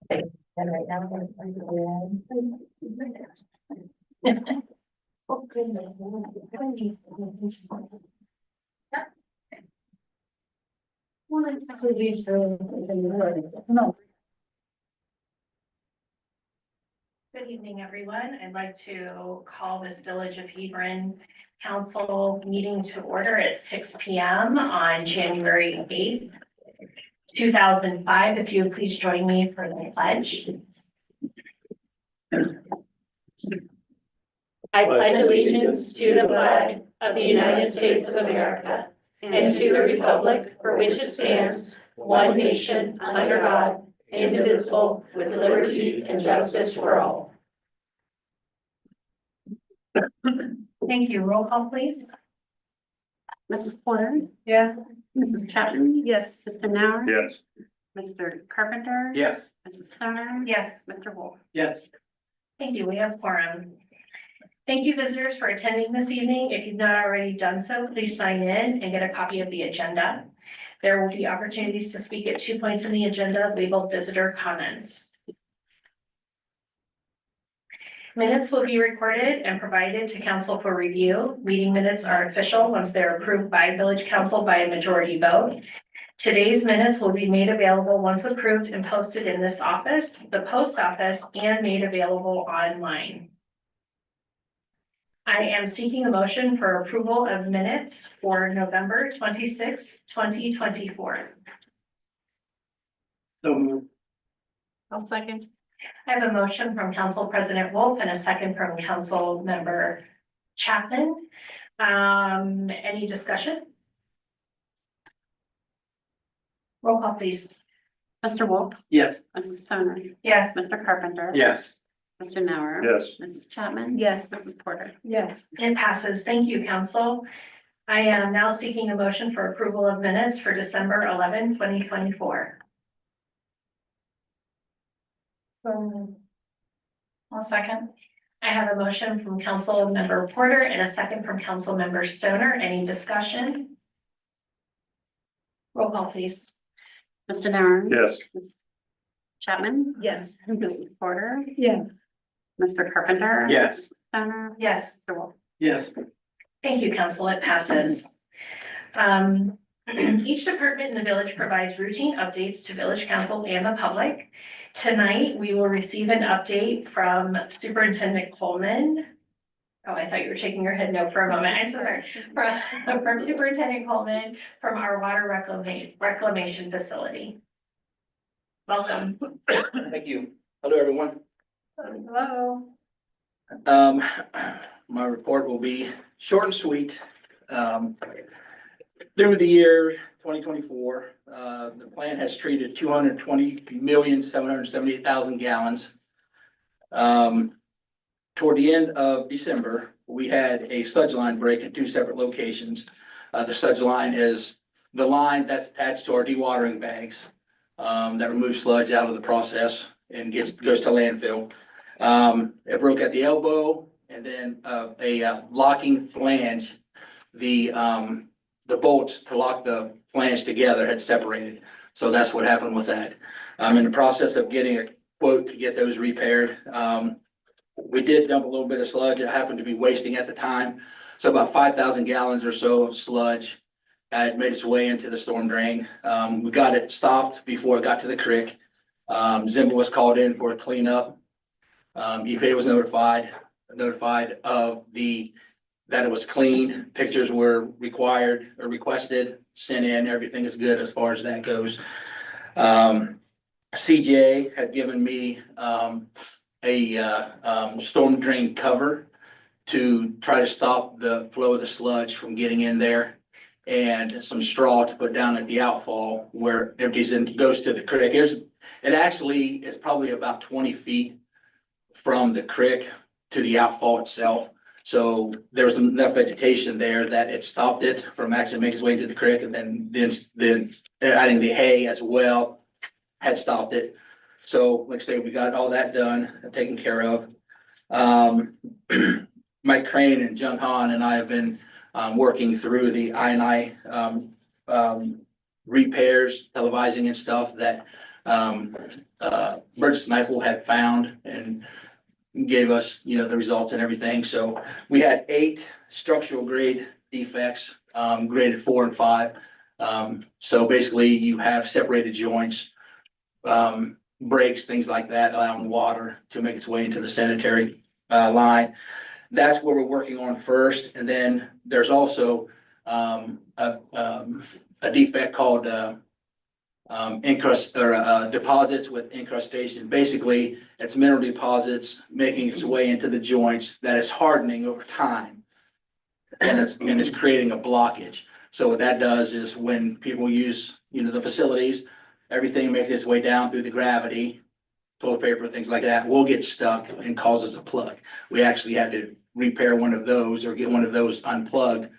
And right now, no. Good evening, everyone. I'd like to call this Village of Hebron Council meeting to order at 6 p.m. on January 8th, 2005. If you would please join me for the pledge. I pledge allegiance to the flag of the United States of America and to the republic for which it stands, one nation, under God, indivisible, with liberty and justice for all. Thank you. Roll call, please. Mrs. Porter? Yes. Mrs. Chapman? Yes. Mr. Nauer? Yes. Mr. Carpenter? Yes. Mrs. Stoner? Yes. Mr. Wolf? Yes. Thank you. We have quorum. Thank you, visitors, for attending this evening. If you've not already done so, please sign in and get a copy of the agenda. There will be opportunities to speak at 2 points in the agenda, labeled visitor comments. Minutes will be recorded and provided to council for review. Meeting minutes are official once they're approved by village council by a majority vote. Today's minutes will be made available once approved and posted in this office, the post office, and made available online. I am seeking a motion for approval of minutes for November 26, 2024. So moved. I'll second. I have a motion from Council President Wolf and a second from Council Member Chapman. Any discussion? Roll call, please. Mr. Wolf? Yes. Mrs. Stoner? Yes. Mr. Carpenter? Yes. Mr. Nauer? Yes. Mrs. Chapman? Yes. Mrs. Porter? Yes. It passes. Thank you, Council. I am now seeking a motion for approval of minutes for December 11, 2024. I'll second. I have a motion from Council Member Porter and a second from Council Member Stoner. Any discussion? Roll call, please. Mr. Nauer? Yes. Mrs. Chapman? Yes. Mrs. Porter? Yes. Mr. Carpenter? Yes. Stoner? Yes. Mr. Wolf? Yes. Thank you, Council. It passes. Each department in the village provides routine updates to village council and the public. Tonight, we will receive an update from Superintendent Coleman. Oh, I thought you were shaking your head no for a moment. I'm so sorry. From Superintendent Coleman from our water reclamation facility. Welcome. Thank you. Hello, everyone. Hello. My report will be short and sweet. Through the year 2024, the plant has treated 220,778,000 gallons. Toward the end of December, we had a sludge line break in two separate locations. The sludge line is the line that's attached to our dewatering bags that removes sludge out of the process and goes to landfill. It broke at the elbow, and then a locking flange, the bolts to lock the flange together had separated. So that's what happened with that. I'm in the process of getting a quote to get those repaired. We did dump a little bit of sludge. It happened to be wasting at the time. So about 5,000 gallons or so of sludge had made its way into the storm drain. We got it stopped before it got to the creek. Zimba was called in for a cleanup. EPA was notified of that it was clean. Pictures were required or requested, sent in. Everything is good as far as that goes. CJ had given me a storm drain cover to try to stop the flow of the sludge from getting in there, and some straw to put down at the outfall where it empties and goes to the creek. It actually is probably about 20 feet from the creek to the outfall itself. So there was enough vegetation there that it stopped it from actually making its way into the creek, and then adding the hay as well had stopped it. So like I say, we got all that done and taken care of. Mike Crane and Jung Han and I have been working through the I&I repairs, televising and stuff that Burgess Michael had found and gave us, the results and everything. So we had 8 structural grade defects, graded 4 and 5. So basically you have separated joints, breaks, things like that, allowing water to make its way into the sanitary line. That's what we're working on first. And then there's also a defect called deposits with incrustation. Basically, it's mineral deposits making its way into the joints that is hardening over time. And it's creating a blockage. So what that does is when people use, the facilities, everything makes its way down through the gravity, toilet paper, things like that, will get stuck and causes a plug. We actually had to repair one of those or get one of those unplugged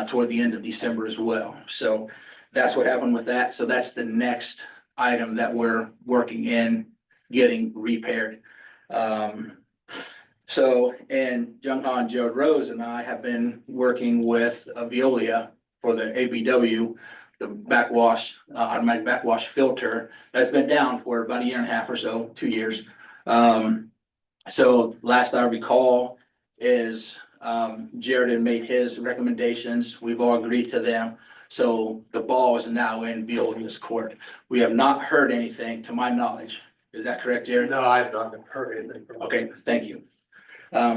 toward the end of December as well. So that's what happened with that. So that's the next item that we're working in getting repaired. And Jung-Han, Joe Rose and I have been working with Veolia for the ABW, the backwash, automatic backwash filter that's been down for about 1.5 years or so, 2 years. So last I recall is Jared had made his recommendations. We've all agreed to them. So the ball is now in Veolia's court. We have not heard anything to my knowledge. Is that correct, Jared? No, I have not heard anything. Okay, thank you.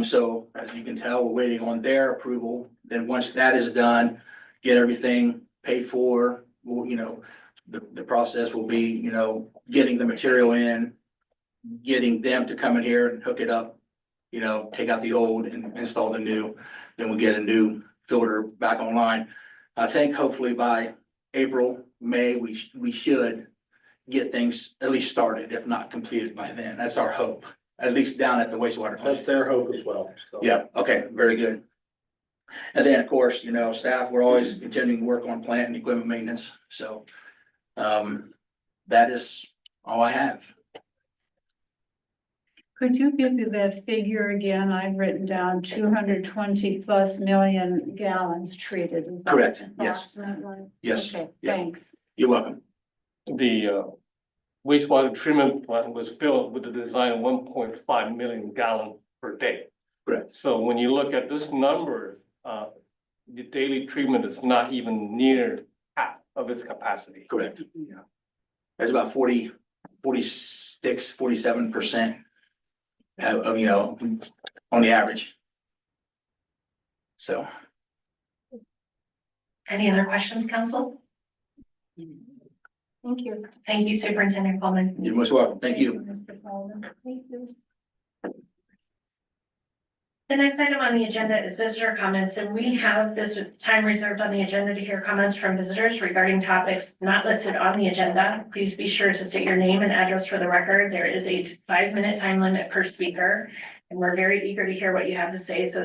So as you can tell, we're waiting on their approval. Then once that is done, get everything paid for, the process will be, getting the material in, getting them to come in here and hook it up, take out the old and install the new. Then we'll get a new filter back online. I think hopefully by April, May, we should get things at least started, if not completed by then. That's our hope, at least down at the wastewater plant. That's their hope as well. So. Yeah, okay, very good. And then, of course, staff, we're always continuing to work on plant and equipment maintenance. So that is all I have. Could you give me that figure again? I've written down 220+ million gallons treated. Is that Correct, yes. approximately? Yes, Okay, yeah. thanks. You're welcome. The wastewater treatment plant was built with the design of 1.5 million gallon per day. Correct. So when you look at this number, the daily treatment is not even near half of its capacity. Correct. Yeah. That's about 46, 47% of, on the average. So. Any other questions, council? Thank you. Thank you, Superintendent Coleman. You're most welcome. Thank you. Mr. Coleman. Thank you. The next item on the agenda is visitor comments, and we have this time reserved on the agenda to hear comments from visitors regarding topics not listed on the agenda. Please be sure to state your name and address for the record. There is a 5-minute time limit per speaker, and we're very eager to hear what you have to say. So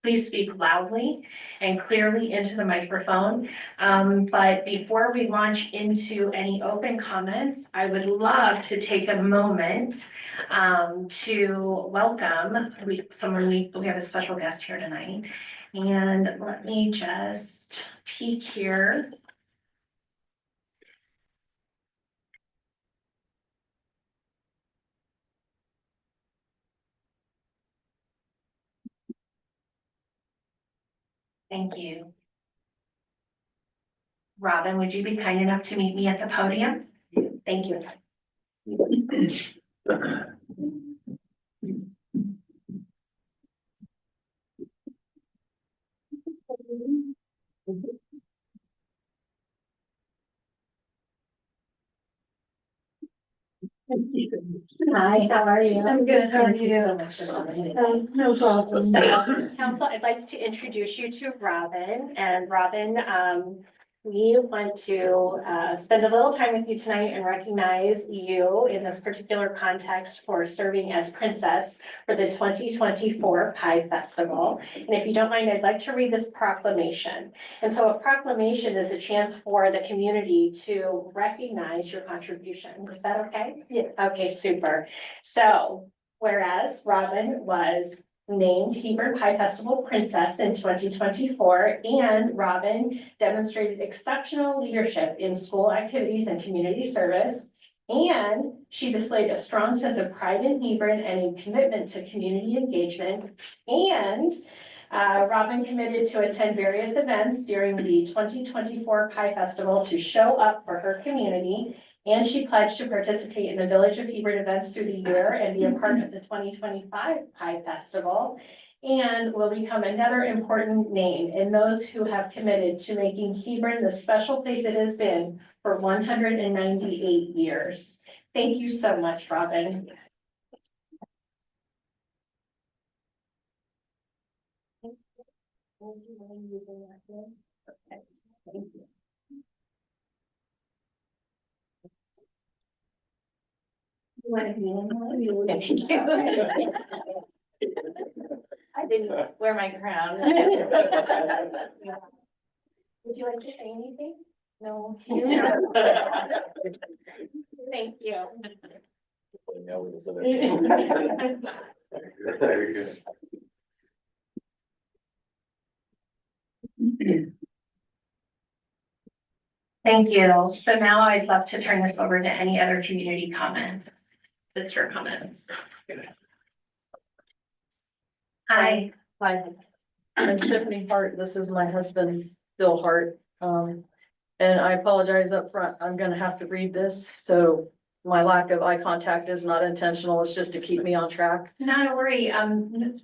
please speak loudly and clearly into the microphone. But before we launch into any open comments, I would love to take a moment to welcome we have a special guest here tonight. And let me just peek here. Thank you. Robin, would you be kind enough to meet me at the podium? Thank you. Hi, how are you? I'm good. How are you? So much for coming. No problem. So, council, I'd like to introduce you to Robin, and Robin, we want to spend a little time with you tonight and recognize you in this particular context for serving as princess for the 2024 Pie Festival. And if you don't mind, I'd like to read this proclamation. And so a proclamation is a chance for the community to recognize your contribution. Is that okay? Yeah. Okay, super. So whereas Robin was named Hebron Pie Festival Princess in 2024, and Robin demonstrated exceptional leadership in school activities and community service. And she displayed a strong sense of pride in Hebron and a commitment to community engagement. And Robin committed to attend various events during the 2024 Pie Festival to show up for her community. And she pledged to participate in the Village of Hebron events through the year and be a part of the 2025 Pie Festival. And will become another important name in those who have committed to making Hebron the special place it has been for 198 years. Thank you so much, Robin. I didn't wear my crown. Would you like to say anything? No. Thank you. Very good. Thank you. So now I'd love to turn this over to any other community comments, visitor comments. Hi. Hi, I'm Tiffany Hart. This is my husband, Bill Hart. And I apologize up front. I'm gonna have to read this, so my lack of eye contact is not intentional. It's just to keep me on track. Not a worry.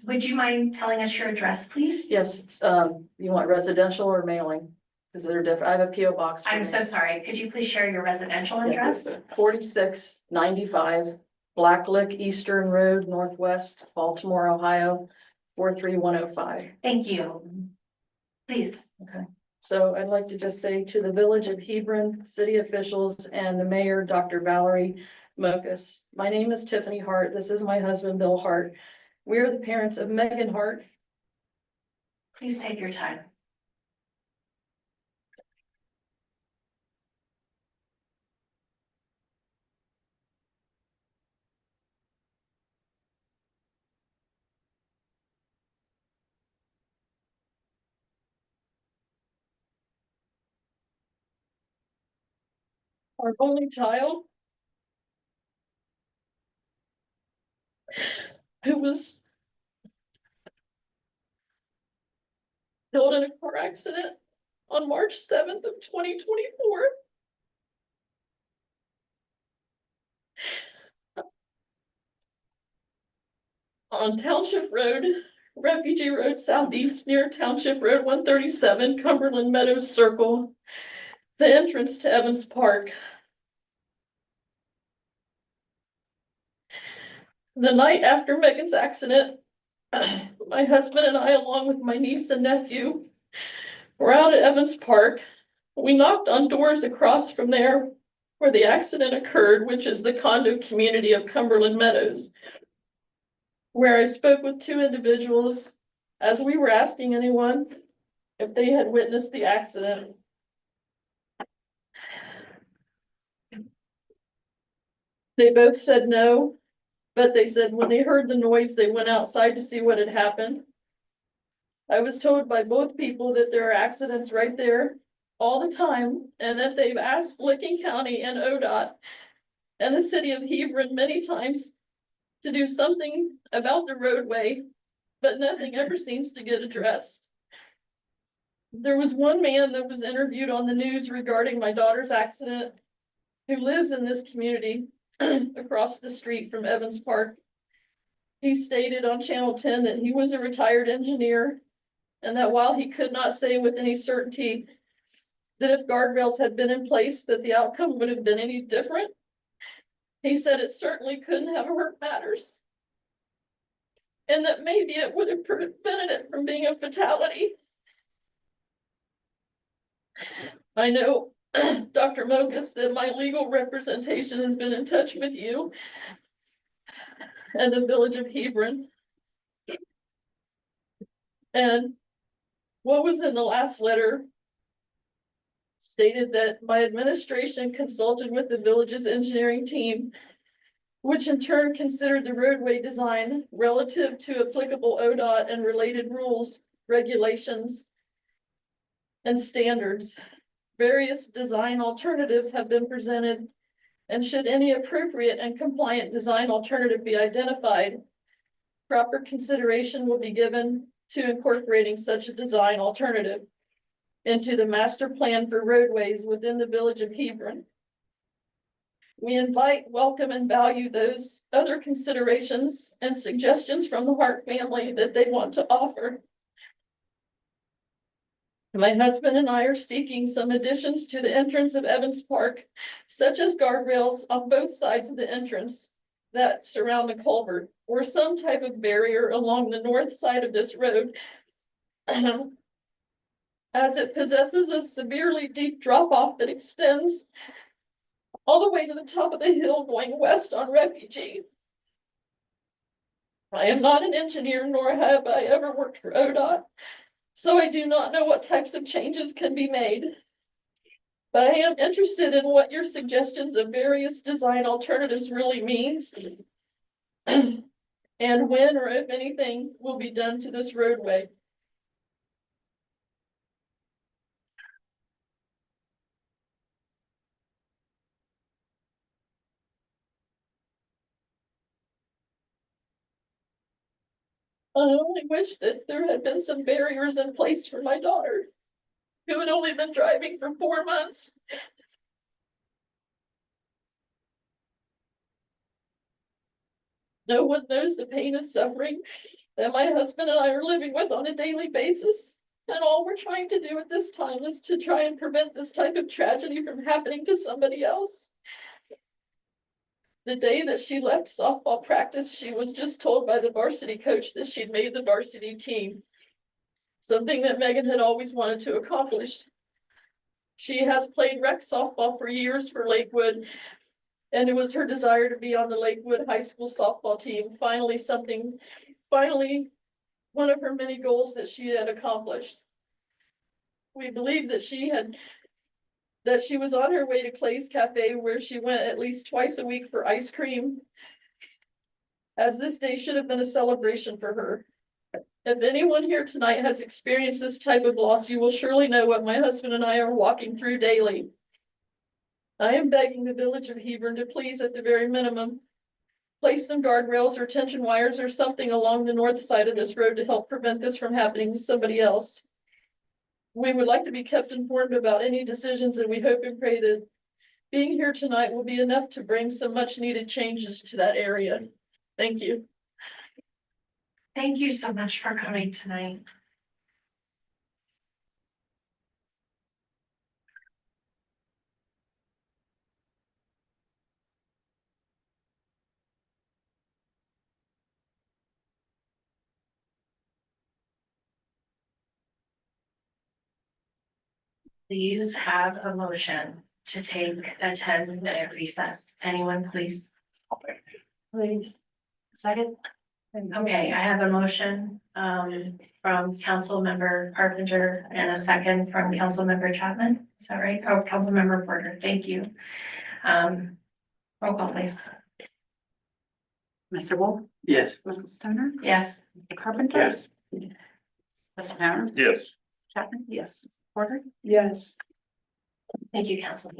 Would you mind telling us your address, please? Yes, it's, you want residential or mailing? Because they're different. I have a PO box. for I'm me. so sorry. Could you please share your residential address? 4695 Black Lick Eastern Road, Northwest, Baltimore, Ohio, 43105. Thank you. Please. So I'd like to just say to the Village of Hebron, city officials and the mayor, Dr. Valerie Mokas. My name is Tiffany Hart. This is my husband, Bill Hart. We are the parents of Megan Hart. Please take your time. Our only child, who was killed in a car accident on March 7th of 2024. On Township Road, Refugee Road Southeast near Township Road 137, Cumberland Meadows Circle, the entrance to Evans Park. The night after Megan's accident, my husband and I, along with my niece and nephew, were out at Evans Park. We knocked on doors across from there where the accident occurred, which is the condo community of Cumberland Meadows, where I spoke with two individuals as we were asking anyone if they had witnessed the accident. They both said no. But they said when they heard the noise, they went outside to see what had happened. I was told by both people that there are accidents right there all the time, and that they've asked Licking County and ODOT and the city of Hebron many times to do something about the roadway, but nothing ever seems to get addressed. There was one man that was interviewed on the news regarding my daughter's accident, who lives in this community across the street from Evans Park. He stated on Channel 10 that he was a retired engineer, and that while he could not say with any certainty that if guardrails had been in place, that the outcome would have been any different, he said it certainly couldn't have hurt matters, and that maybe it would have prevented it from being a fatality. I know, Dr. Mokas, that my legal representation has been in touch with you and the Village of Hebron. And what was in the last letter stated that my administration consulted with the village's engineering team, which in turn considered the roadway design relative to applicable ODOT and related rules, regulations, and standards. Various design alternatives have been presented, And should any appropriate and compliant design alternative be identified, proper consideration will be given to incorporating such a design alternative into the master plan for roadways within the village of Hebron. We invite, welcome, and value those other considerations and suggestions from the Hart family that they want to offer. My husband and I are seeking some additions to the entrance of Evans Park, such as guardrails on both sides of the entrance that surround the culvert, or some type of barrier along the north side of this road, as it possesses a severely deep drop-off that extends all the way to the top of the hill going west on Refugee. I am not an engineer, nor have I ever worked for ODOT, so I do not know what types of changes can be made. But I am interested in what your suggestions of various design alternatives really means. And when or if anything will be done to this roadway. I only wish that there had been some barriers in place for my daughter, who had only been driving for 4 months. No one knows the pain and suffering that my husband and I are living with on a daily basis. And all we're trying to do at this time is to try and prevent this type of tragedy from happening to somebody else. The day that she left softball practice, she was just told by the varsity coach that she'd made the varsity team. Something that Megan had always wanted to accomplish. She has played rec softball for years for Lakewood, and it was her desire to be on the Lakewood High School softball team. Finally, one of her many goals that she had accomplished. We believe that she was on her way to Clay's Cafe, where she went at least twice a week for ice cream, as this day should have been a celebration for her. If anyone here tonight has experienced this type of loss, you will surely know what my husband and I are walking through daily. I am begging the village of Hebron to please, at the very minimum, place some guardrails or tension wires or something along the north side of this road to help prevent this from happening to somebody else. We would like to be kept informed about any decisions, and we hope and pray that being here tonight will be enough to bring some much needed changes to that area. Thank you. Thank you so much for coming tonight. Please have a motion to take a 10-minute recess. Anyone, please? Please. Second. Okay, I have a motion from Councilmember Carpenter and a second from Councilmember Chapman. Is that right? Oh, Councilmember Porter, thank you. Roll call, please. Mr. Wolf, Yes. Mrs. Stoner, Yes. Mr. Carpenter. Yes. Mr. Narron, Yes. Mr. Chapman, yes, Mrs. Porter. Yes. Thank you, Council.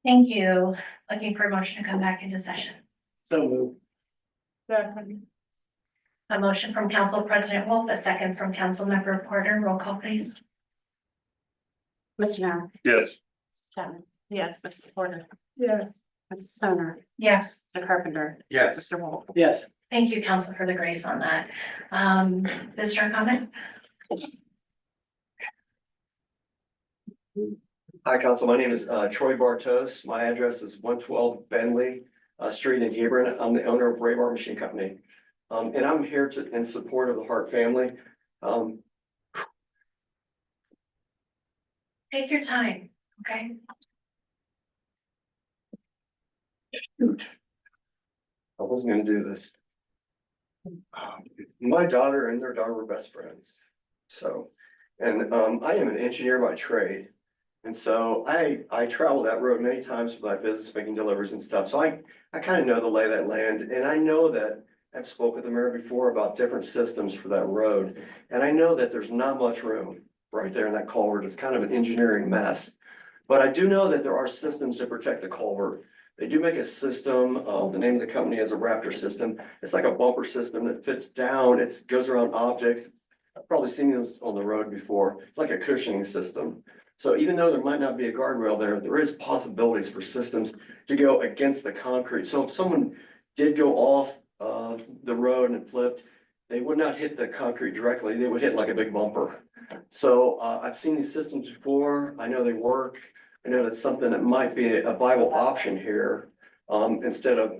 Thank you. Looking for a motion to come back into session. So moved. Second. A motion from Council President Wolf, a second from Councilmember Porter. Roll call, please. Mr. Now. Yes. Mrs. Chapman. Yes. Mrs. Porter. Yes. Mrs. Stoner. Yes. Mr. Carpenter. Yes. Mr. Wolf. Yes. Thank you, Council, for the grace on that. Visitor comment? Hi, Council. My name is Troy Bartos. My address is 112 Bentley Street in Hebron. I'm the owner of Raybar Machine Company. And I'm here in support of the Hart family. Take your time, okay? I wasn't gonna do this. My daughter and their daughter were best friends. So, and I am an engineer by trade. And so I travel that road many times with my business, making deliveries and stuff. So I kind of know the lay of that land, and I know that I've spoken with the mayor before about different systems for that road. And I know that there's not much room right there in that culvert. It's kind of an engineering mess. But I do know that there are systems to protect the culvert. They do make a system, the name of the company is a Raptor system. It's like a bumper system that fits down, it goes around objects. I've probably seen this on the road before. It's like a cushioning system. So even though there might not be a guardrail there is possibilities for systems to go against the concrete. So if someone did go off the road and it flipped, they would not hit the concrete directly. They would hit like a big bumper. So I've seen these systems before. I know they work. I know that's something that might be a viable option here. Instead of,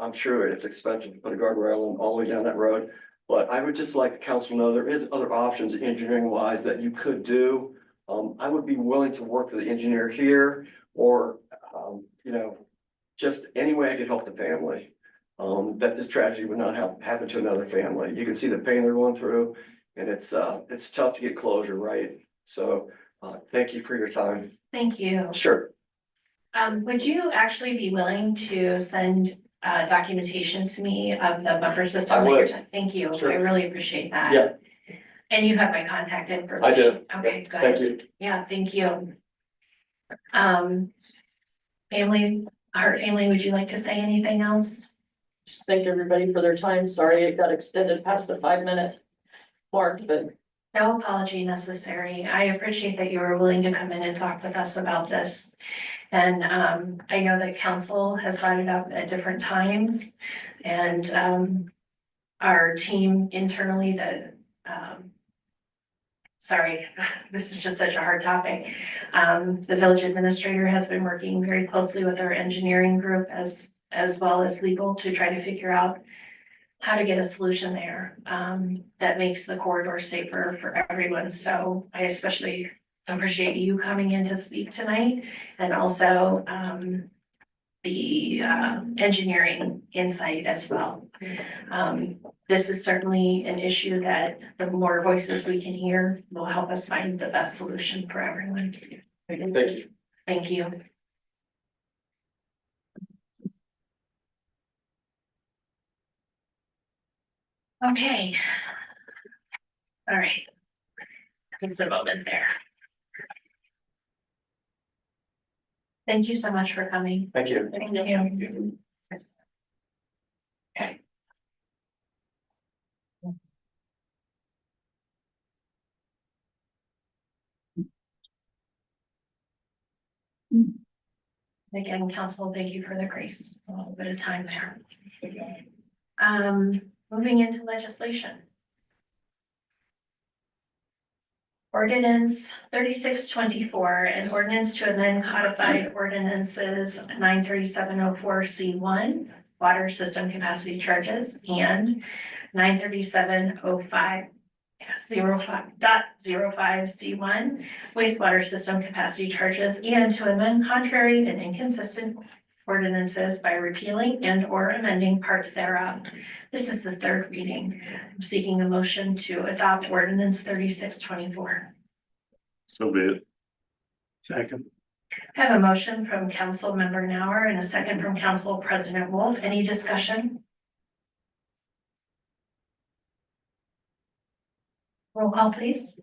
I'm sure it's expensive to put a guardrail all the way down that road. But I would just like the council to know there is other options engineering wise that you could do. I would be willing to work with the engineer here or, you know, just any way I could help the family. That this tragedy would not happen to another family. You can see the pain they're going through and it's tough to get closure, right? So, thank you for your time. Thank you. Sure. Would you actually be willing to send documentation to me of the buffer system? I would. Thank you. Sure. I really appreciate that. Yeah. And you have my contact information? I do. Okay, good. Thank you. Yeah, thank you. Family, Hart family, would you like to say anything else? Just thank everybody for their time. Sorry it got extended past the 5-minute mark, but No apology necessary. I appreciate that you were willing to come in and talk with us about this. And I know that council has brought it up at different times. And our team internally that sorry, this is just such a hard topic. The village administrator has been working very closely with our engineering group as well as legal to try to figure out how to get a solution there that makes the corridor safer for everyone. So I especially appreciate you coming in to speak tonight and also the engineering insight as well. This is certainly an issue that the more voices we can hear will help us find the best solution for everyone. Thank you. Thank you. Okay. All right. Just a moment there. Thank you so much for coming. Thank you. Thank you. Okay. Again, council, thank you for the grace, a little bit of time there. Moving into legislation. Ordinance 3624, an ordinance to amend codified ordinances 93704C1, water system capacity charges, and 937.05.05C1, wastewater system capacity charges, and to amend contrary and inconsistent ordinances by repealing and or amending parts thereof. This is the third reading. I'm seeking a motion to adopt ordinance 3624. So be it. Second. I have a motion from Council Member Nauer and a second from Council President Wolf. Any discussion? Roll call, please.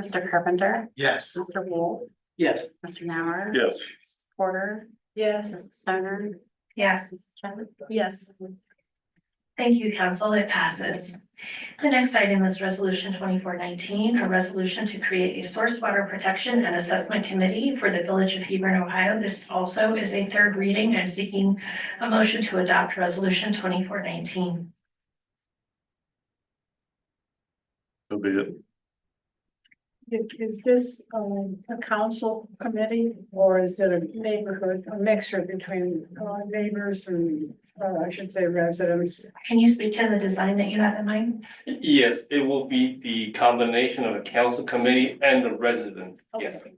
Mr. Carpenter. Yes. Mr. Wolf. Yes. Mr. Nauer. Yes. Mrs. Porter. Yes. Mrs. Stoner? Yes. Mrs. Chadwick? Yes. Thank you, council. It passes. The next item is resolution 2419, a resolution to create a source water protection and assessment committee for the village of Hebron, Ohio. This also is a third reading. I'm seeking a motion to adopt resolution 2419. So be it. Is this a council committee or is it a neighborhood, a mixture between neighbors and I should say residents? Can you speak to the design that you have in mind? Yes, it will be the combination of the council committee and the resident. Yes, Okay.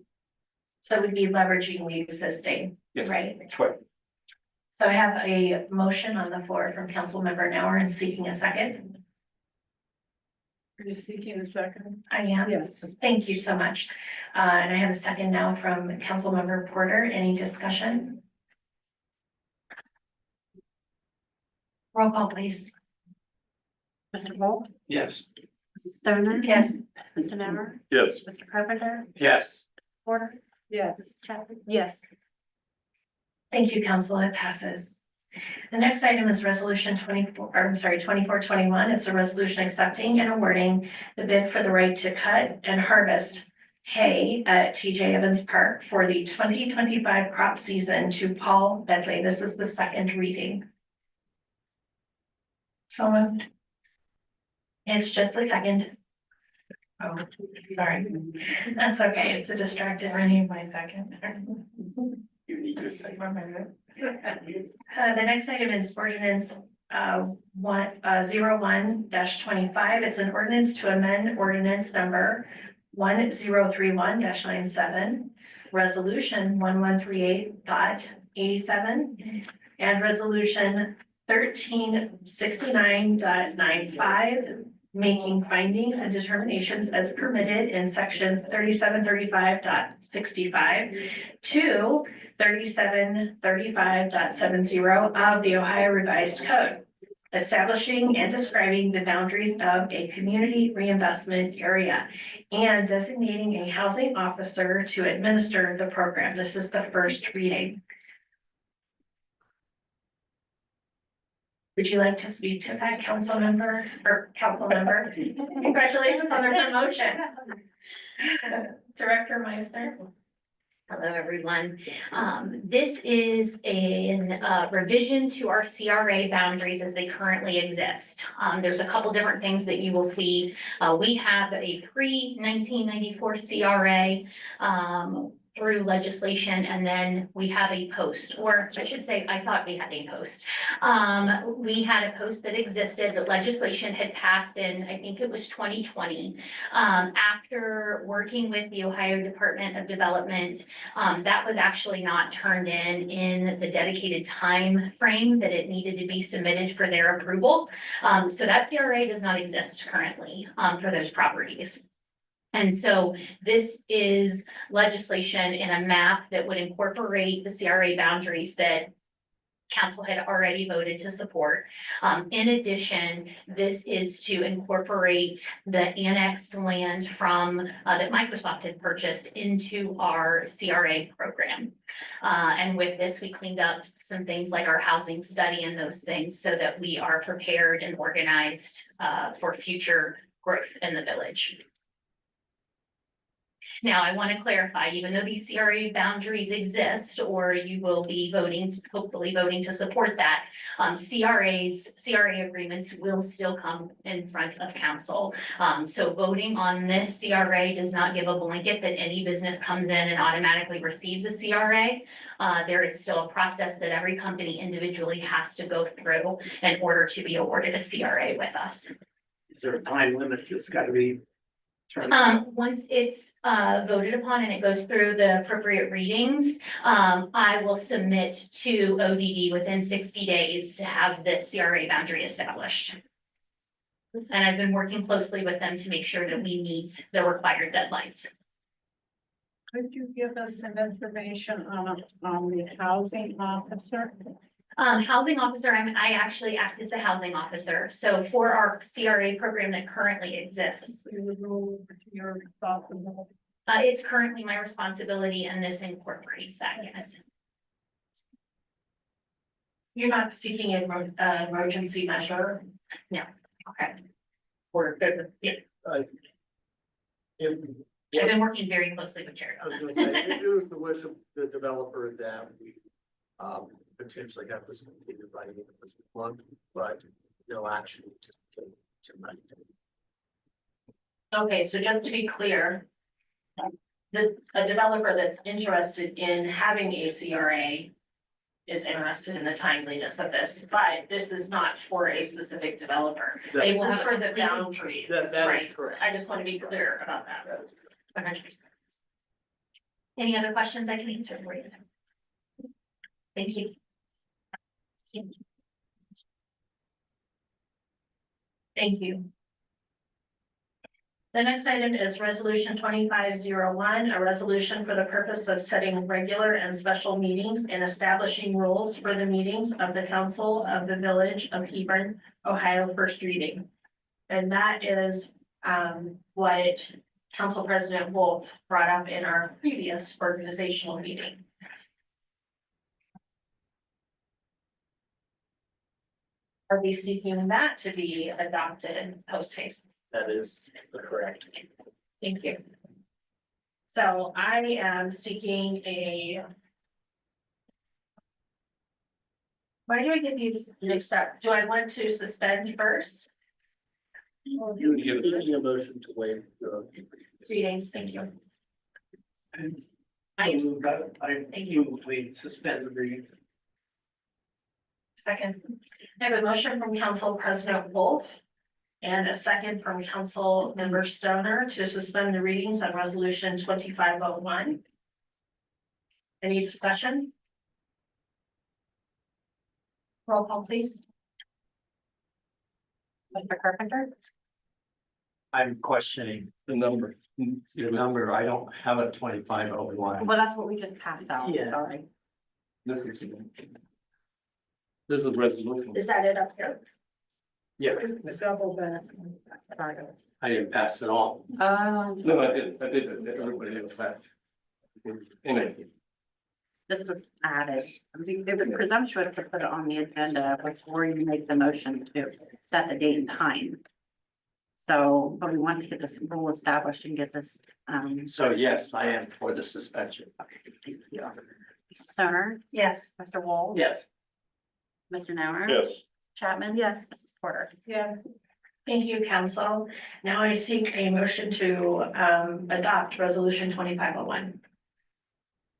So it would be leveraging the existing, yes, right? that's right. So I have a motion on the floor from Councilmember Nauer and seeking a second. Are you seeking a second? I am. Yes. Thank you so much. And I have a second now from Councilmember Porter. Any discussion? Roll call, please. Mr. Holt? Yes. Mrs. Stoner? Yes. Mr. Nauer? Yes. Mr. Carpenter? Yes. Porter? Yes. Mrs. Chadwick? Yes. Thank you, council. It passes. The next item is resolution 2421. It's a resolution accepting and awarding the bid for the right to cut and harvest hay at TJ Evans Park for the 2025 crop season to Paul Bedley. This is the second reading. So moved. It's just a second. Oh, sorry. That's okay. It's a distracted running by second. You need to say. The next item is ordinance 01-25. It's an ordinance to amend ordinance number 1031-97, resolution 1138.87, and resolution 1369.95, making findings and determinations as permitted in section 3735.65 to 3735.70 of the Ohio Revised Code, establishing and describing the boundaries of a community reinvestment area and designating a housing officer to administer the program. This is the first reading. Would you like to speak to that, council member or council member? Congratulations on their promotion. Director Meissner. Hello, everyone. This is a revision to our CRA boundaries as they currently exist. There's a couple different things that you will see. We have a pre-1994 CRA through legislation, and then we have a post, or I should say, I thought we had a post. We had a post that existed, that legislation had passed in, I think it was 2020. After working with the Ohio Department of Development, that was actually not turned in the dedicated time frame that it needed to be submitted for their approval. So that CRA does not exist currently for those properties. And so this is legislation in a map that would incorporate the CRA boundaries that council had already voted to support. In addition, this is to incorporate the annexed land from that Microsoft had purchased into our CRA program. And with this, we cleaned up some things like our housing study and those things so that we are prepared and organized for future growth in the village. Now, I want to clarify, even though these CRA boundaries exist, or you will be hopefully voting to support that, CRA agreements will still come in front of council. So voting on this CRA does not give a blanket that any business comes in and automatically receives a CRA. There is still a process that every company individually has to go through in order to be awarded a CRA with us. Is there a time limit that's got to be? Once it's voted upon and it goes through the appropriate readings, I will submit to ODD within 60 days to have this CRA boundary established. And I've been working closely with them to make sure that we meet the required deadlines. Could you give us some information on the housing officer? Housing officer, I actually act as the housing officer. So for our CRA program that currently exists, Your responsibility. it's currently my responsibility, and this incorporates that, yes. You're not seeking an emergency measure? No. Okay. We're good. Yeah, If, I've been working very closely with Jared I on was this. gonna say, it was the wish of the developer that we, potentially have this completed by the end of this month, but no action tonight. okay, so just to be clear. A developer that's interested in having a CRA is interested in the timeliness of this, but this is not for a specific developer. They That's- will for the boundary. That is Right. correct. I just want to be clear about that. That is correct. 100%. Any other questions I can answer for you? Thank you. Thank you. The next item is resolution 2501, a resolution for the purpose of setting regular and special meetings and establishing rules for the meetings of the Council of the Village of Hebron, Ohio, first reading. And that is what Council President Wolf brought up in our previous organizational meeting. Are we seeking that to be adopted post haste? That is correct. Thank you. So I am seeking why do I get these mixed up? Do I want to suspend first? You would give a motion to waive the. Readings, thank you. I you, we suspend the reading. Second, I have a motion from Council President Wolf and a second from Council Member Stoner to suspend the readings on Resolution 2501. Any discussion? Roll call, please. Mr. Carpenter? I'm questioning The number. the number. I don't have a 2501. Well, that's what we just passed out, Yeah. sorry. This is. This is a resolution. Is that it up here? Yeah, It's double benefit. Sorry. I didn't pass it on. No, I did, everybody else back. Anyway, This was added. It was presumptuous to put it on the agenda before you make the motion to set the date and time. So, but we want to get this rule established and get this, So yes, I am for the suspension. Mrs. Stoner, Yes. Mr. Wool. Yes. Mr. Nauer. yes, Chapman. Yes. Mrs. Porter. Yes, Thank you, council. Now I seek a motion to adopt resolution 2501.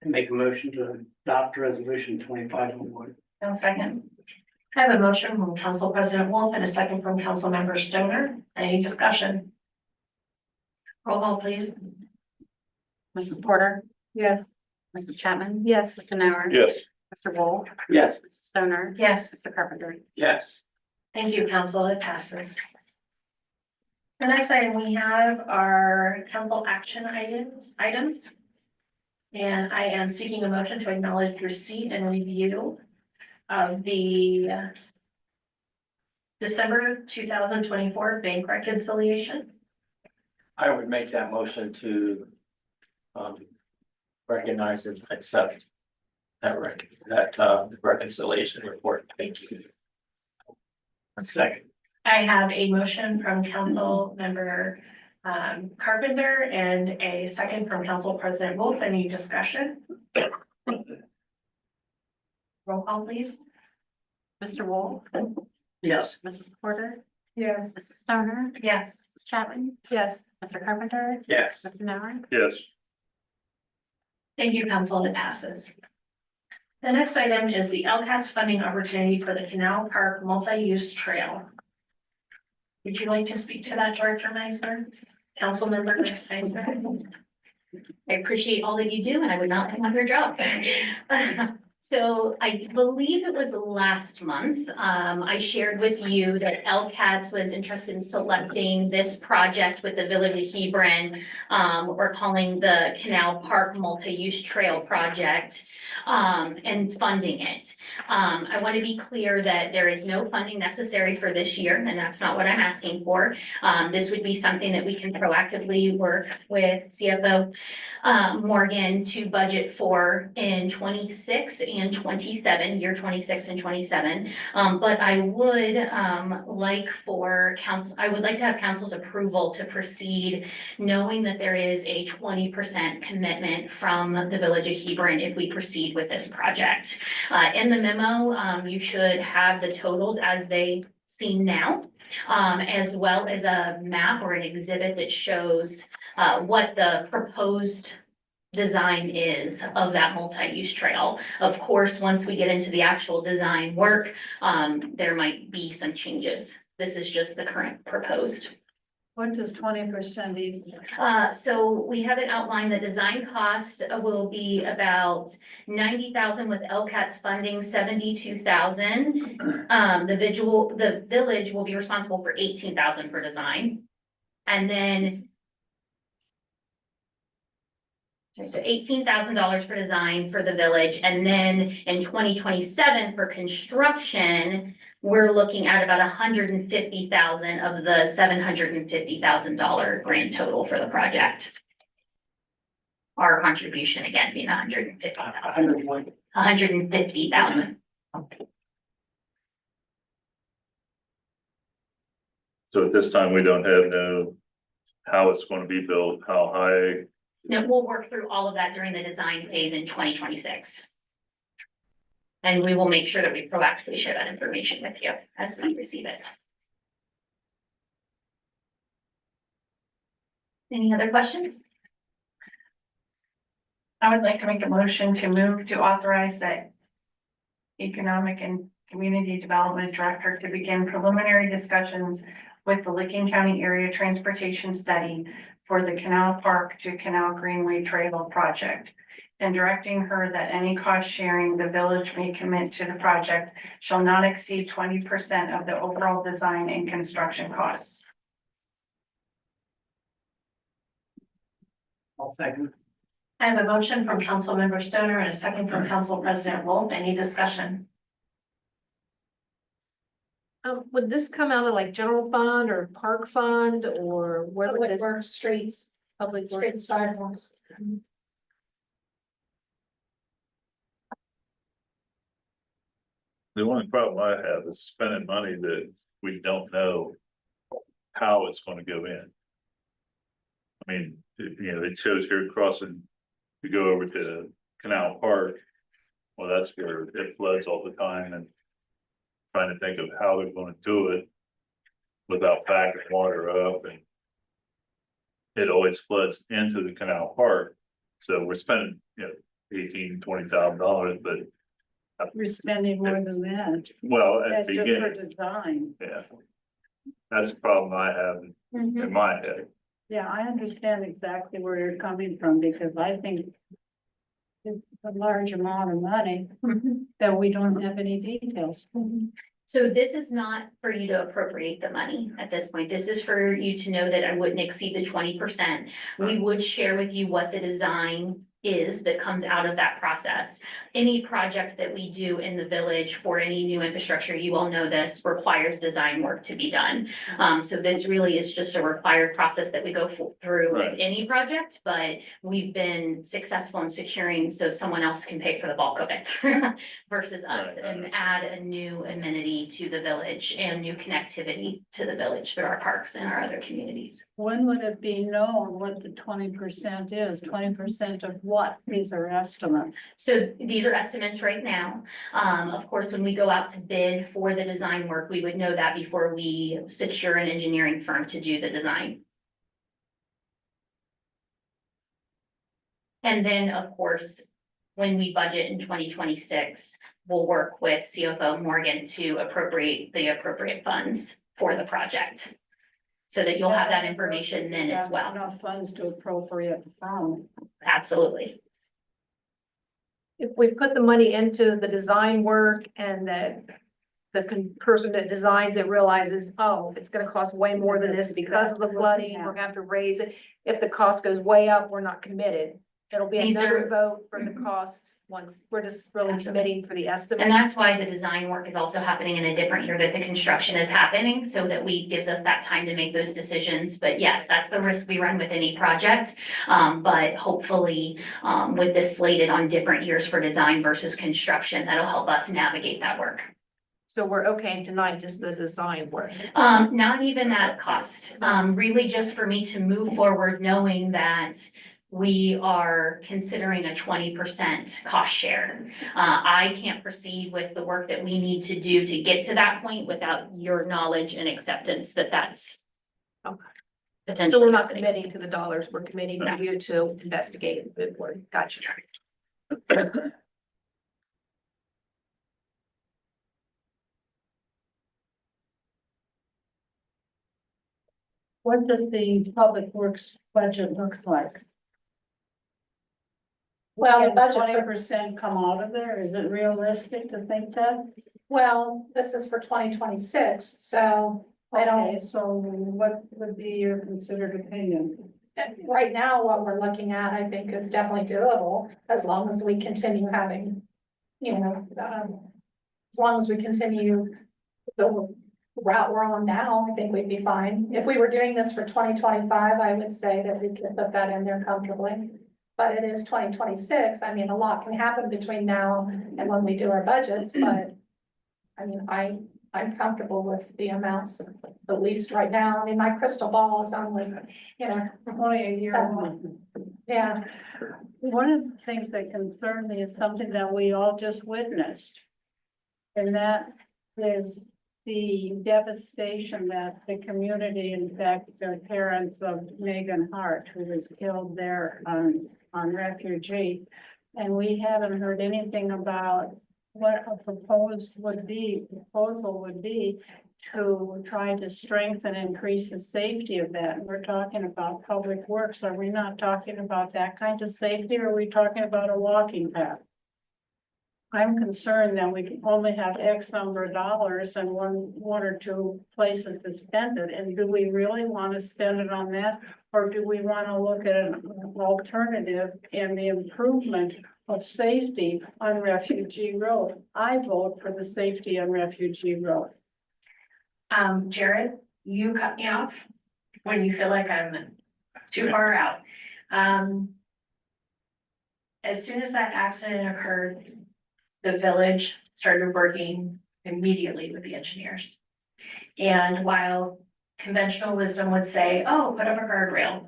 Make a motion to adopt resolution 2501. No second. I have a motion from Council President Wolf and a second from Council Member Stoner. Any discussion? Roll call, please. Mrs. Porter. yes, Mrs. Chapman. Yes. Mr. Nauer. yes, Mr. Wool. Yes. Mrs. Stoner. Yes. Mr. Carpenter. Yes. Thank you, council. It passes. The next item we have are council action items. And I am seeking a motion to acknowledge receipt and review of the December 2024 bank reconciliation. I would make that motion to recognize and accept that reconciliation report. Thank you. A second. I have a motion from Council Member Carpenter and a second from Council President Wolf. Any discussion? Roll call, please. Mr. Wool. Yes. Mrs. Porter. yes, Mrs. Stoner. Yes. Mrs. Chapman. yes, Mr. Carpenter. Yes. Mr. Nauer. yes, Thank you, council. It passes. The next item is the LCATS funding opportunity for the Canal Park multi-use trail. Would you like to speak to that, Director Meisner? Councilmember Meisner? I appreciate all that you do and I would not have your job. So I believe it was last month, I shared with you that LCATS was interested in selecting this project with the Village of Hebron. We're calling the Canal Park Multi-Use Trail Project, and funding it. I want to be clear that there is no funding necessary for this year, and that's not what I'm asking for. This would be something that we can proactively work with CFO Morgan to budget for in 26 and 27, year 26 and 27. But I would like for council, I would like to have council's approval to proceed, knowing that there is a 20% commitment from the Village of Hebron if we proceed with this project. In the memo, you should have the totals as they seem now, as well as a map or an exhibit that shows what the proposed design is of that multi-use trail. Of course, once we get into the actual design work, there might be some changes. This is just the current proposed. What does 20% equal? So we have it outlined, the design cost will be about 90,000 with LCAT's funding, 72,000. The village will be responsible for 18,000 for design. And then so $18,000 for design for the village, and then in 2027 for construction, we're looking at about 150,000 of the $750,000 grand total for the project. Our contribution again being 150,000. 150,000. So at this time, we don't know how it's going to be built, how high. No, we'll work through all of that during the design phase in 2026. And we will make sure that we proactively share that information with you as we receive it. Any other questions? I would like to make a motion to move to authorize that Economic and Community Development Director to begin preliminary discussions with the Licking County Area Transportation Study for the Canal Park to Canal Greenway Trail project, and directing her that any cost sharing the village may commit to the project shall not exceed 20% of the overall design and construction costs. I'll second. I have a motion from Councilmember Stoner and a second from Council President Wolf. Any discussion? Would this come out of like general fund or park fund or where would Public this? Works, streets, Public streets, works. sidewalks. The only problem I have is spending money that we don't know how it's going to go in. I mean, it shows here crossing, to go over to Canal Park. Well, that's where it floods all the time, and trying to think of how they're going to do it without backing water up, and it always floods into the Canal Park. So we're spending, $18,000-$20,000, but We're spending more than that. well, at That's the just for beginning, design. yeah. That's the problem I have in my head. Yeah, I understand exactly where you're coming from, because I think it's a large amount of money that we don't have any details. So this is not for you to appropriate the money at this point. This is for you to know that I wouldn't exceed the 20%. We would share with you what the design is that comes out of that process. Any project that we do in the village for any new infrastructure, you all know this, requires design work to be done. So this really is just a required process that we go through with Right. any project, but we've been successful in securing so someone else can pay for the bulk of it versus us, Right. and add a new amenity to the village and new connectivity to the village through our parks and our other communities. When would it be known what the 20% is? 20% of what? These are estimates. So these are estimates right now. Of course, when we go out to bid for the design work, we would know that before we secure an engineering firm to do the design. And then, of course, when we budget in 2026, we'll work with CFO Morgan to appropriate the appropriate funds for the project. So that you'll have that information then as well. Enough funds to appropriate from. Absolutely. If we put the money into the design work and the person that designs it realizes, oh, it's gonna cost way more than this because of the flooding, we're gonna have to raise it. If the cost goes way up, we're not committed. It'll be These another are- vote for the cost once, we're just really submitting for the estimate. And that's why the design work is also happening in a different year that the construction is happening, so that gives us that time to make those decisions. But yes, that's the risk we run with any project. But hopefully, with this slated on different years for design versus construction, that'll help us navigate that work. So we're okay tonight, just the design work. Not even at cost, really just for me to move forward, knowing that we are considering a 20% cost share. I can't proceed with the work that we need to do to get to that point without your knowledge and acceptance that that's Okay. potentially So we're not happening. committing to the dollars, we're committing to you to investigate and move forward. Gotcha. What does the public works budget looks like? Well, the Can budget for- 20% come out of there? Is it realistic to think that? Well, this is for 2026, so I don't, Okay, so what would be your considered opinion? right now, what we're looking at, I think is definitely doable, as long as we continue having, as long as we continue the route we're on now, I think we'd be fine. If we were doing this for 2025, I would say that we could put that in there comfortably. But it is 2026, I mean, a lot can happen between now and when we do our budgets, but I mean, I'm comfortable with the amounts, at least right now. I mean, my crystal ball is only, Only a year So- long. yeah. One of the things that concern me is something that we all just witnessed. And that is the devastation that the community, in fact, the parents of Megan Hart, who was killed there on refugee. And we haven't heard anything about what a proposal would be to try to strengthen and increase the safety of that. We're talking about public works. Are we not talking about that kind of safety? Or are we talking about a walking path? I'm concerned that we can only have X number of dollars and one or two places to spend it. And do we really want to spend it on that? Or do we want to look at an alternative in the improvement of safety on Refugee Road? I vote for the safety on Refugee Road. Jared, you cut me off when you feel like I'm too far out. As soon as that accident occurred, the village started working immediately with the engineers. And while conventional wisdom would say, oh, put up a guardrail,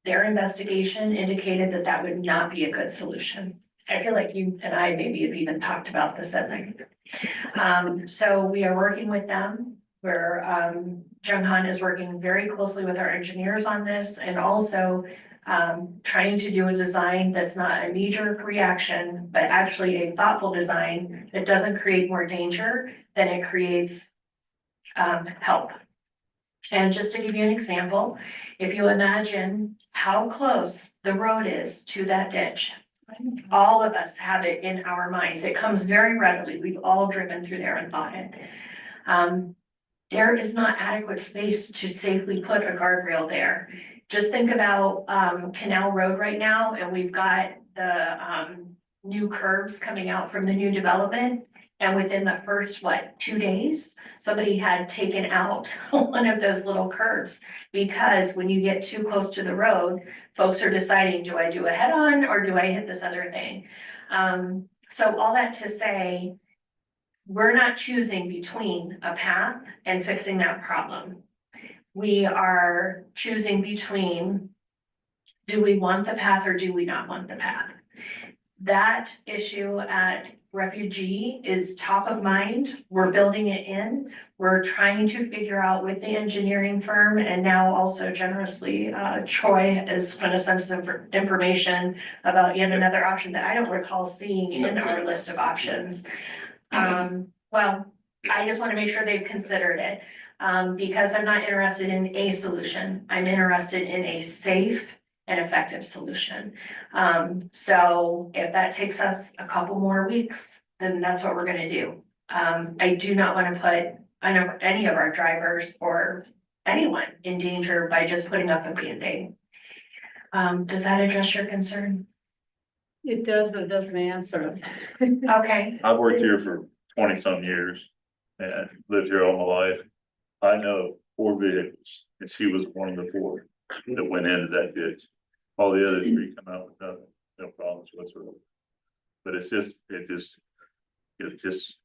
their investigation indicated that that would not be a good solution. I feel like you and I maybe have even talked about this at length. So we are working with them. Where Jung Han is working very closely with our engineers on this, and also trying to do a design that's not a knee-jerk reaction, but actually a thoughtful design that doesn't create more danger than it creates help. And just to give you an example, if you imagine how close the road is to that ditch, all of us have it in our minds. It comes very readily. We've all driven through there and thought it. There is not adequate space to safely put a guardrail there. Just think about Canal Road right now, and we've got the new curbs coming out from the new development. And within the first, 2 days, somebody had taken out one of those little curbs. Because when you get too close to the road, folks are deciding, do I do a head-on or do I hit this other thing? So all that to say, we're not choosing between a path and fixing that problem. We are choosing between, do we want the path or do we not want the path? That issue at Refugee is top of mind. We're building it in. We're trying to figure out with the engineering firm, and now also generously, Troy has put us some information about yet another option that I don't recall seeing in our list of options. Well, I just want to make sure they've considered it, because I'm not interested in a solution. I'm interested in a safe and effective solution. So if that takes us a couple more weeks, then that's what we're gonna do. I do not want to put any of our drivers or anyone in danger by just putting up a Band-Aid. Does that address your concern? It does, but it doesn't answer it. Okay, I've worked here for 20-some years and lived here all my life. I know 4 vehicles, and she was one of the 4 that went into that ditch. All the others three come out with no problems whatsoever. But it's just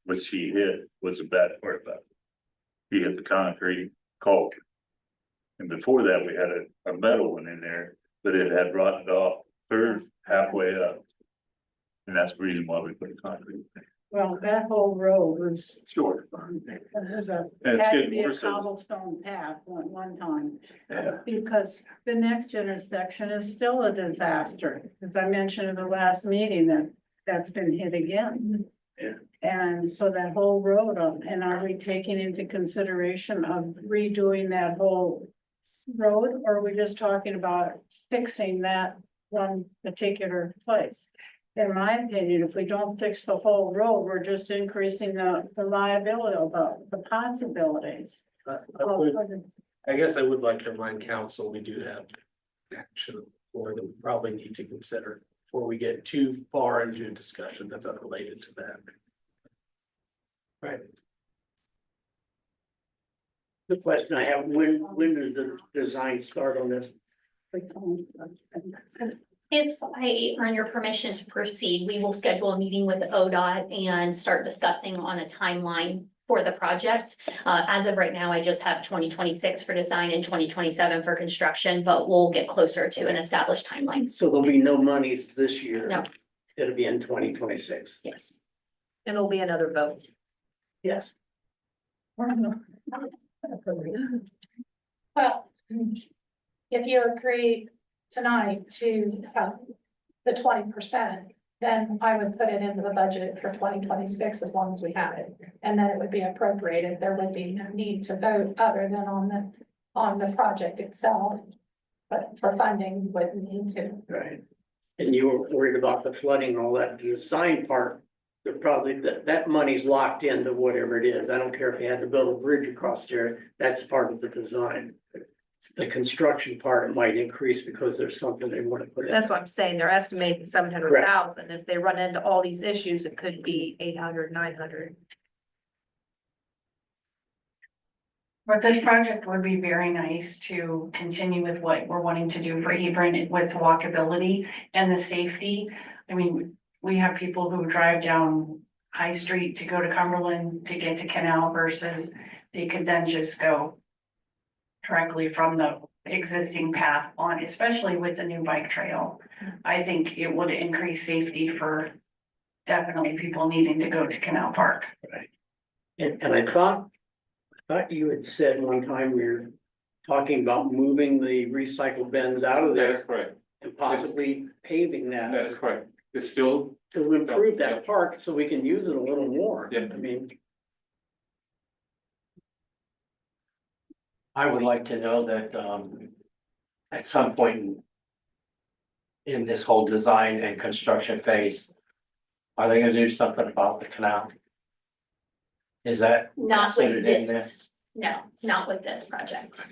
what she hit was the bad part about it. He hit the concrete caulk. And before that, we had a metal one in there, but it had rotted off halfway up. And that's the reason why we put the concrete. Well, that whole road was, Sure. had And it's to getting be a worse. cobblestone path one time. Yeah. Because the next intersection is still a disaster, as I mentioned in the last meeting, that's been hit again. Yeah. And so that whole road, and are we taking into consideration of redoing that whole road? Or are we just talking about fixing that one particular place? In my opinion, if we don't fix the whole road, we're just increasing the liability of the possibilities. I guess I would like to remind council, we do have action for that we probably need to consider before we get too far into a discussion that's unrelated to that. Right. The question I have, when does the design start on this? If I earn your permission to proceed, we will schedule a meeting with ODOT and start discussing on a timeline for the project. As of right now, I just have 2026 for design and 2027 for construction, but we'll get closer to an established timeline. So there'll be no monies this year? No. It'll be in 2026? Yes. And it'll be another vote. Yes. Well, if you agree tonight to the 20%, then I would put it into the budget for 2026 as long as we have it. And then it would be appropriated. There would be no need to vote other than on the project itself. But for funding, we wouldn't need to. Right. And you were worried about the flooding and all that, the sign part, they're probably, that money's locked into whatever it is. I don't care if you had to build a bridge across there, that's part of the design. It's the construction part, it might increase because there's something they want to put in. That's what I'm saying. They're estimating 700,000. If they run into all these issues, it could be 800, 900. But this project would be very nice to continue with what we're wanting to do for Hebron with walkability and the safety. I mean, we have people who drive down High Street to go to Cumberland to get to Canal versus they could then just go directly from the existing path on, especially with the new bike trail. I think it would increase safety for definitely people needing to go to Canal Park. And I thought you had said one time we were talking about moving the recycle bins out of That is there correct. and possibly paving That that is correct. It's still, to improve Yeah. that park so we can use it a little more. Yeah. I mean, I would like to know that, at some point in this whole design and construction phase, are they gonna do something about the canal? Is that Not considered with in this. this? No, not with this project.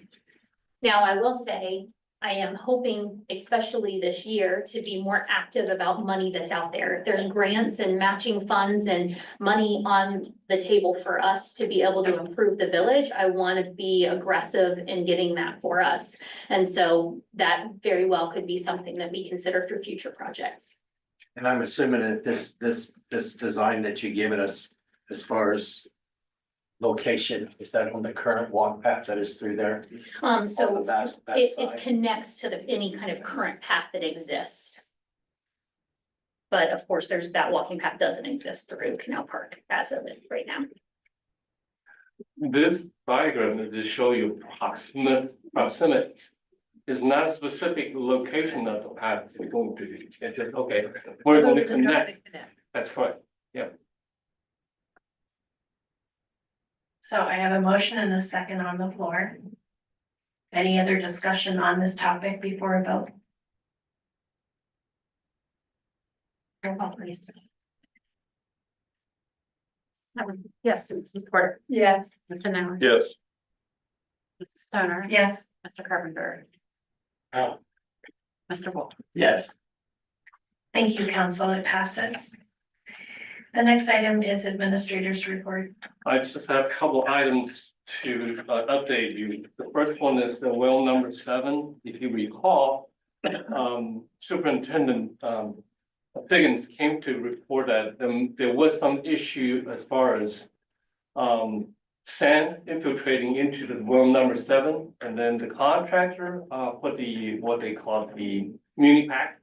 Now, I will say, I am hoping, especially this year, to be more active about money that's out there. If there's grants and matching funds and money on the table for us to be able to improve the village, I want to be aggressive in getting that for us. And so that very well could be something that we consider for future projects. And I'm assuming that this design that you've given us as far as location, is that on the current walk path that is through there? On So the back it side? connects to any kind of current path that exists. But of course, there's that walking path doesn't exist through Canal Park as of it right now. this diagram is to show you proximity. It's not a specific location of the path we're going to, it's just, okay, we're going to connect, that's correct. so I have a motion and a second on the floor. Any other discussion on this topic before a vote? Roll call, please. Yes, Mrs. Porter. Yes. Mr. Noah. Yes. Mrs. Stoner. Yes. Mr. Carpenter. Oh, Mr. Wolf. Yes. Thank you, council. It passes. The next item is administrator's report. I just have a couple items to update you. The first one is the well number 7. If you recall, Superintendent Figgins came to report that there was some issue as far as sand infiltrating into the well number 7, and then the contractor put what they call the muni pack.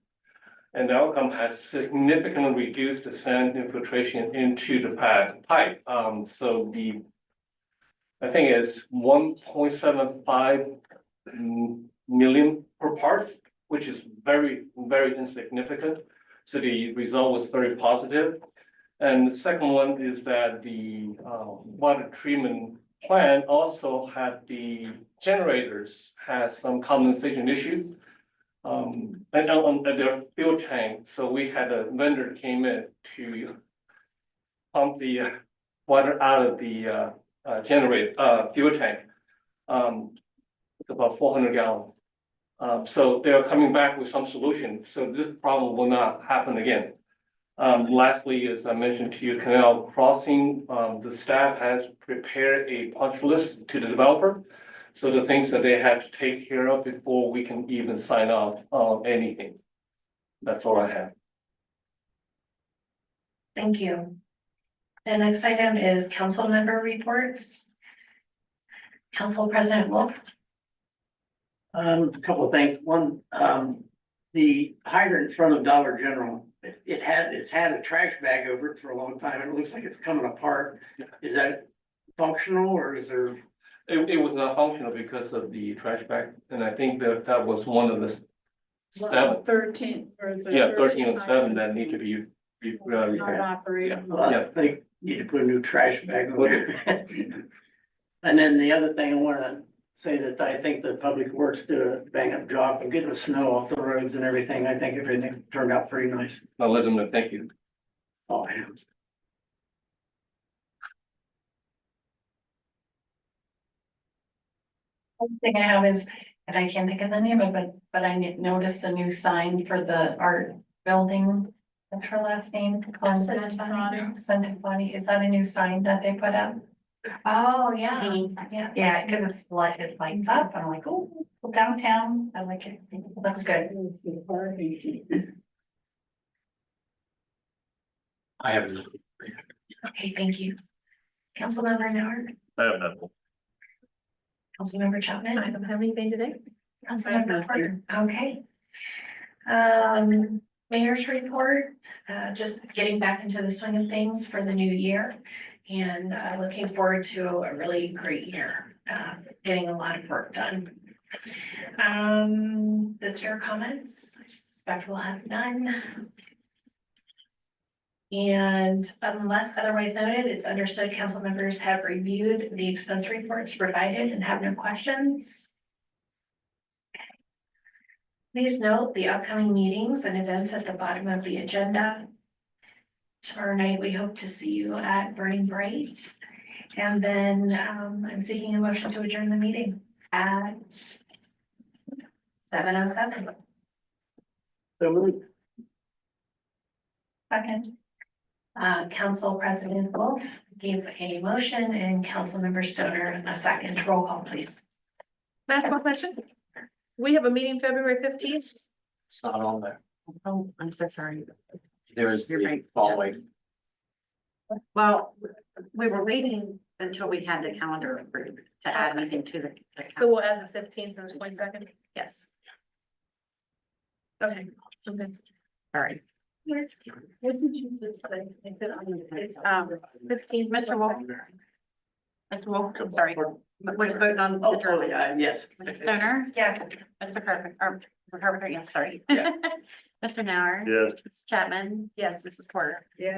And the outcome has significantly reduced the sand infiltration into the pipe. So I think it's 1.75 million per part, which is very, very insignificant. So the result was very positive. And the second one is that the water treatment plant also had the generators had some condensation issues. And on their fuel tank, so we had a vendor came in to pump the water out of the fuel tank. It's about 400 gallons. So they are coming back with some solution, so this problem will not happen again. Lastly, as I mentioned to you, canal crossing, the staff has prepared a punch list to the developer. So the things that they have to take care of before we can even sign off on anything. That's all I have. Thank you. The next item is council member reports. Council President Wolf. A couple of things. One, the hydrant in front of Dollar General, it's had a trash bag over it for a long time, and it looks like it's coming apart. Is that functional, or is there? It was not functional because of the trash bag, and I think that was one of the 13 or the. 13 and 7 that need to be Not repaired. operating. Well, I think you need to put a new trash bag over there. And then the other thing I wanna say that I think the Public Works did a bang up job of getting the snow off the roads and everything. I think everything turned out pretty nice. I'll let them know, thank you. Oh, yeah. One thing I have is, and I can't think of the name of it, but I noticed a new sign for the art building. What's her last name? Santifani. Is that a new sign that they put up? Oh, yeah. Yeah, because it lights up. I'm like, oh, downtown. I like it. Looks good. I have. Okay, thank you. Councilmember Howard. I have nothing. Councilmember Chapman. I don't have anything today. Councilmember Porter. Okay. Mayor's report, just getting back into the swing of things for the new year. And looking forward to a really great year, getting a lot of work done. Visitor comments, I suspect we'll have none. And unless otherwise noted, it's understood council members have reviewed the expense reports provided and have no questions. Please note the upcoming meetings and events at the bottom of the agenda. Tomorrow night, we hope to see you at Burning Bright. And then I'm seeking a motion to adjourn the meeting at 7:07. So Second. Council President Wolf gave a motion and Councilmember Stoner a second. Roll call, please. May I ask one question? We have a meeting February 15th. It's not on there. Oh, I'm so sorry. There is You're the right. following. Well, we were waiting until we had the calendar approved to add anything to the. So we'll add the 15th and the 22nd. Yes, Okay. all right. What did you just say? 15, Mr. Wolf. Mr. Wolf, I'm sorry. We're just voting on the Oh, adjournment. yeah, yes. Mrs. Stoner, Yes. Mr. Carpenter, or Carpenter, yes, sorry. Yeah. Mr. Nauer. Yes. Mrs. Chapman. Yes. Mrs. Porter. Yeah.